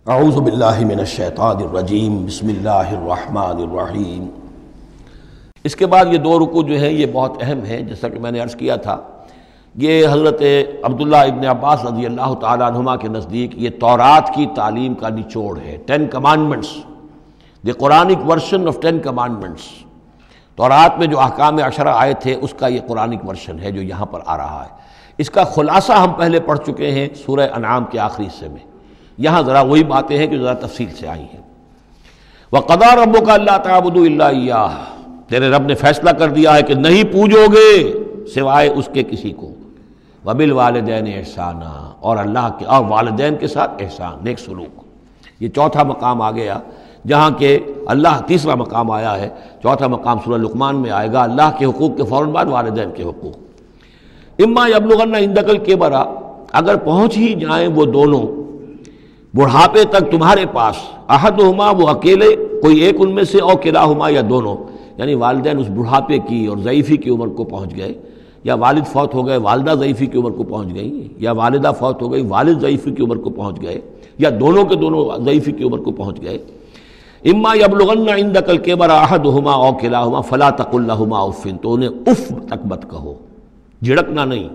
اعوذ باللہ من الشیطان الرجیم بسم اللہ الرحمن الرحیم۔ اس کے بعد یہ دو رکوع جو ہیں یہ بہت اہم ہیں، جیسا کہ میں نے عرض کیا تھا۔ یہ حضرت عبداللہ ابن عباس رضی اللہ تعالیٰ عنہما کے نزدیک یہ تورات کی تعلیم کا نچوڑ ہے، 10 commandments, the Quranic version of 10 commandments. تورات میں جو احکام عشرہ آئے تھے اس کا یہ قرآنک ورژن ہے جو یہاں پر آ رہا ہے۔ اس کا خلاصہ ہم پہلے پڑھ چکے ہیں سورہ انعام کے آخری حصے میں، یہاں ذرا وہی باتیں ہیں کہ ذرا تفصیل سے آئی ہیں۔ وَقَضَىٰ رَبُّكَ أَلَّا تَعْبُدُوا إِلَّا إِيَّاهُ، تیرے رب نے فیصلہ کر دیا ہے کہ نہیں پوجو گے سوائے اس کے کسی کو۔ وَبِالْوَالِدَيْنِ إِحْسَانًا، اور اللہ کے اور والدین کے ساتھ احسان، نیک سلوک۔ یہ چوتھا مقام آ گیا جہاں کہ اللہ، تیسرا مقام آیا ہے، چوتھا مقام سورہ لقمان میں آئے گا، اللہ کے حقوق کے فوراً بعد والدین کے حقوق۔ اما یبلغن عندک الکبر، اگر پہنچ ہی جائیں وہ دونوں بڑھاپے تک تمہارے پاس، احدہما، وہ اکیلے، کوئی ایک ان میں سے، اور کلاہما، یا دونوں، یعنی والدین اس بڑھاپے کی اور ضعیفی کی عمر کو پہنچ گئے، یا والد فوت ہو گئے والدہ ضعیفی کی عمر کو پہنچ گئی، یا والدہ فوت ہو گئی والد ضعیفی کی عمر کو پہنچ گئے، یا دونوں کے دونوں ضعیفی کی عمر کو پہنچ گئے۔ اما یبلغن عندک الکبر احدہما او کلاہما فلا تقل لہما اف، تو انہیں اف تک مت کہو، جھڑکنا نہیں،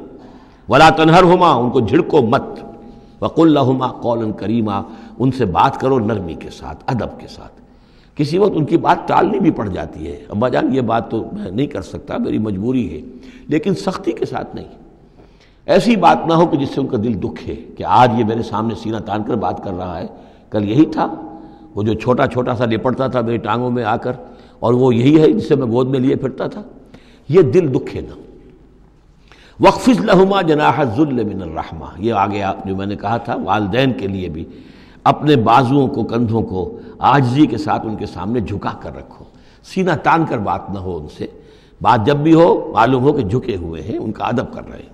ولا تنہرہما، ان کو جھڑکو مت، وقل لہما قولا کریما، ان سے بات کرو نرمی کے ساتھ، ادب کے ساتھ۔ کسی وقت ان کی بات ٹالنی بھی پڑ جاتی ہے، ابا جان یہ بات تو میں نہیں کر سکتا، میری مجبوری ہے، لیکن سختی کے ساتھ نہیں۔ ایسی بات نہ ہو کہ جس سے ان کا دل دکھے کہ آج یہ میرے سامنے سینہ تان کر بات کر رہا ہے، کل یہی تھا وہ جو چھوٹا چھوٹا سا لپٹتا تھا میری ٹانگوں میں آ کر، اور وہ یہی ہے جسے میں گود میں لیے پھرتا تھا۔ یہ دل دکھے نہ۔ وَاخْفِضْ لَهُمَا جَنَاحَ الذُّلِّ مِنَ الرَّحْمَةِ، یہ آگے جو میں نے کہا تھا والدین کے لیے بھی اپنے بازوؤں کو، کندھوں کو عاجزی کے ساتھ ان کے سامنے جھکا کر رکھو، سینہ تان کر بات نہ ہو ان سے، بات جب بھی ہو معلوم ہو کہ جھکے ہوئے ہیں، ان کا ادب کر رہے ہیں۔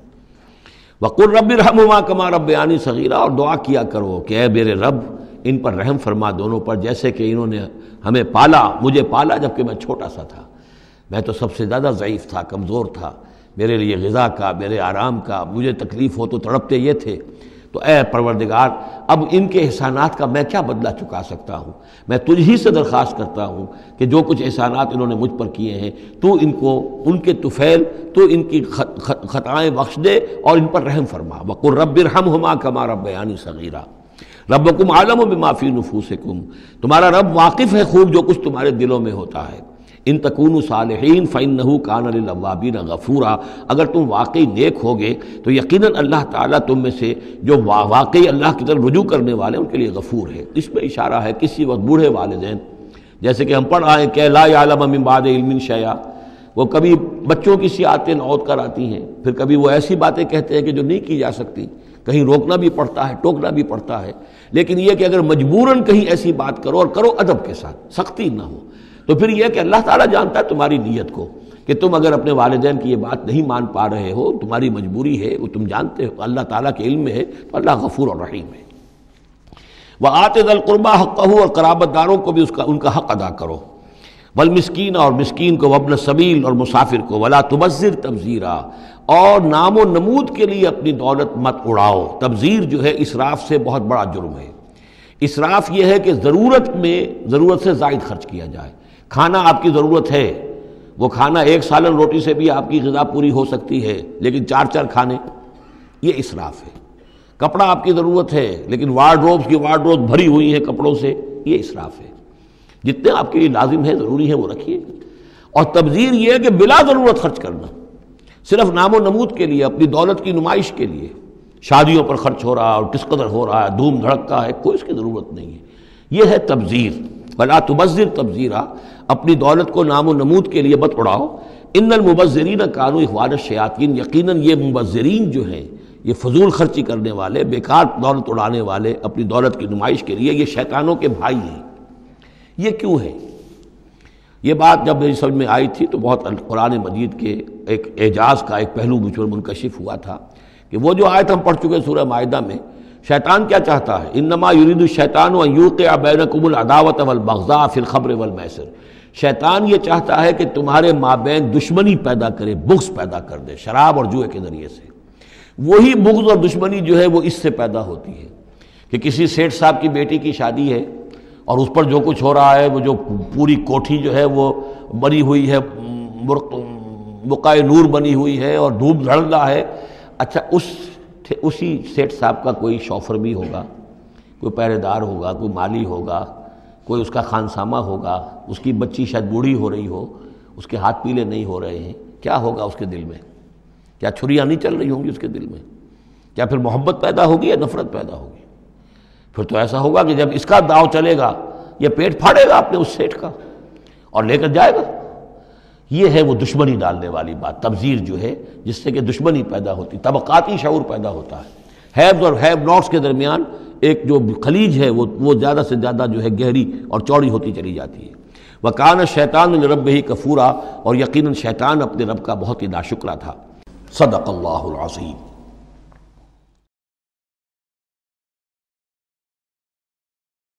وَقُلْ رَبِّ ارْحَمْهُمَا كَمَا رَبَّيَانِي صَغِيرًا، اور دعا کیا کرو کہ اے میرے رب ان پر رحم فرما دونوں پر، جیسے کہ انہوں نے ہمیں پالا، مجھے پالا جبکہ میں چھوٹا سا تھا، میں تو سب سے زیادہ ضعیف تھا، کمزور تھا، میرے لیے غذا کا، میرے آرام کا، مجھے تکلیف ہو تو تڑپتے یہ تھے، تو اے پروردگار اب ان کے احسانات کا میں کیا بدلہ چکا سکتا ہوں؟ میں تجھ ہی سے درخواست کرتا ہوں کہ جو کچھ احسانات انہوں نے مجھ پر کیے ہیں تو ان کو، ان کے طفیل، تو ان کی خطائیں بخش دے اور ان پر رحم فرما۔ وَقُلْ رَبِّ ارْحَمْهُمَا كَمَا رَبَّيَانِي صَغِيرًا رَبُّكُمْ أَعْلَمُ بِمَا فِي نُفُوسِكُمْ، تمہارا رب واقف ہے خوب جو کچھ تمہارے دلوں میں ہوتا ہے۔ ان تکونوا صالحین فإنہ کان للأوابین غفورا، اگر تم واقعی نیک ہوگے تو یقیناً اللہ تعالیٰ تم میں سے جو واقعی اللہ کی طرف رجوع کرنے والے ان کے لیے غفور ہے۔ اس میں اشارہ ہے کسی وقت بوڑھے والدین، جیسے کہ ہم پڑھ آئے کہ لا یعلم من بعد علم شیئا، وہ کبھی بچوں کی سی آتیں نوت کر آتی ہیں، پھر کبھی وہ ایسی باتیں کہتے ہیں کہ جو نہیں کی جا سکتی، کہیں روکنا بھی پڑتا ہے، ٹوکنا بھی پڑتا ہے، لیکن یہ کہ اگر مجبوراً کہیں ایسی بات کرو اور کرو ادب کے ساتھ، سختی نہ ہو، تو پھر یہ کہ اللہ تعالیٰ جانتا ہے تمہاری نیت کو، کہ تم اگر اپنے والدین کی یہ بات نہیں مان پا رہے ہو، تمہاری مجبوری ہے، وہ تم جانتے ہو، اللہ تعالیٰ کے علم میں ہے، تو اللہ غفور اور رحیم ہے۔ وَآتِ ذَا الْقُرْبَىٰ حَقَّهُ، اور قرابت داروں کو بھی ان کا حق ادا کرو، والمسکین، اور مسکین کو، وابن السبیل، اور مسافر کو، ولا تبذر تبذیرا، اور نام و نمود کے لیے اپنی دولت مت اڑاؤ۔ تبذیر جو ہے اسراف سے بہت بڑا جرم ہے۔ اسراف یہ ہے کہ ضرورت میں ضرورت سے زائد خرچ کیا جائے۔ کھانا آپ کی ضرورت ہے، وہ کھانا ایک سالن روٹی سے بھی آپ کی غذا پوری ہو سکتی ہے، لیکن 4 کھانے، یہ اسراف ہے۔ کپڑا آپ کی ضرورت ہے لیکن وارڈروب بھری ہوئی ہیں کپڑوں سے، یہ اسراف ہے۔ جتنے آپ کے لیے لازم ہے، ضروری ہے، وہ رکھیے۔ اور تبذیر یہ ہے کہ بلا ضرورت خرچ کرنا، صرف نام و نمود کے لیے، اپنی دولت کی نمائش کے لیے، شادیوں پر خرچ ہو رہا ہے اور کس قدر ہو رہا ہے، دھوم دھڑکا ہے، کوئی اس کی ضرورت نہیں ہے، یہ ہے تبذیر۔ ولا تبذر تبذیرا، اپنی دولت کو نام و نمود کے لیے مت اڑاؤ۔ ان المبذرین کانوا اخوان الشیاطین، یقیناً یہ مبذرین جو ہیں، یہ فضول خرچی کرنے والے، بیکار دولت اڑانے والے، اپنی دولت کی نمائش کے لیے، یہ شیطانوں کے بھائی ہیں۔ یہ کیوں ہے؟ یہ بات جب میری سمجھ میں آئی تھی تو بہت قرآن مجید کے ایک اعجاز کا ایک پہلو مجھ پر منکشف ہوا تھا کہ وہ جو آیت ہم پڑھ چکے سورہ مائدہ میں، شیطان کیا چاہتا ہے؟ انما یرید الشیطان ان یوقع بینکم العداوۃ والبغضاء فی الخمر والمیسر، شیطان یہ چاہتا ہے کہ تمہارے مابین دشمنی پیدا کرے، بغض پیدا کر دے شراب اور جوئے کے ذریعے سے۔ وہی بغض اور دشمنی جو ہے وہ اس سے پیدا ہوتی ہے کہ کسی سیٹھ صاحب کی بیٹی کی شادی ہے اور اس پر جو کچھ ہو رہا ہے، وہ جو پوری کوٹھی جو ہے وہ بنی ہوئی ہے، بقائے نور بنی ہوئی ہے اور دھوپ دھڑ رہا ہے. اچھا اسی سیٹھ صاحب کا کوئی شوفر بھی ہوگا، کوئی پہرے دار ہوگا، کوئی مالی ہوگا، کوئی اس کا خانسامہ ہوگا، اس کی بچی شاید بوڑھی ہو رہی ہو، اس کے ہاتھ پیلے نہیں ہو رہے ہیں، کیا ہوگا اس کے دل میں؟ کیا چھریاں نہیں چل رہی ہوں گی اس کے دل میں؟ کیا پھر محبت پیدا ہوگی یا نفرت پیدا ہوگی؟ پھر تو ایسا ہوگا کہ جب اس کا داؤ چلے گا یہ پیٹ پھاڑے گا اپنے اس سیٹھ کا اور لے کر جائے گا. یہ ہے وہ دشمنی ڈالنے والی بات، تبذیر جو ہے، جس سے کہ دشمنی پیدا ہوتی، طبقاتی شعور پیدا ہوتا ہے. ہیوز اور ہیو ناٹس کے درمیان ایک جو خلیج ہے وہ زیادہ سے زیادہ جو ہے گہری اور چوڑی ہوتی چلی جاتی ہے. وَكَانَ الشَّيْطَانُ لِرَبِّهِ كَفُورًا، اور یقیناً شیطان اپنے رب کا بہت ہی ناشکرا تھا. صدق اللہ العظیم.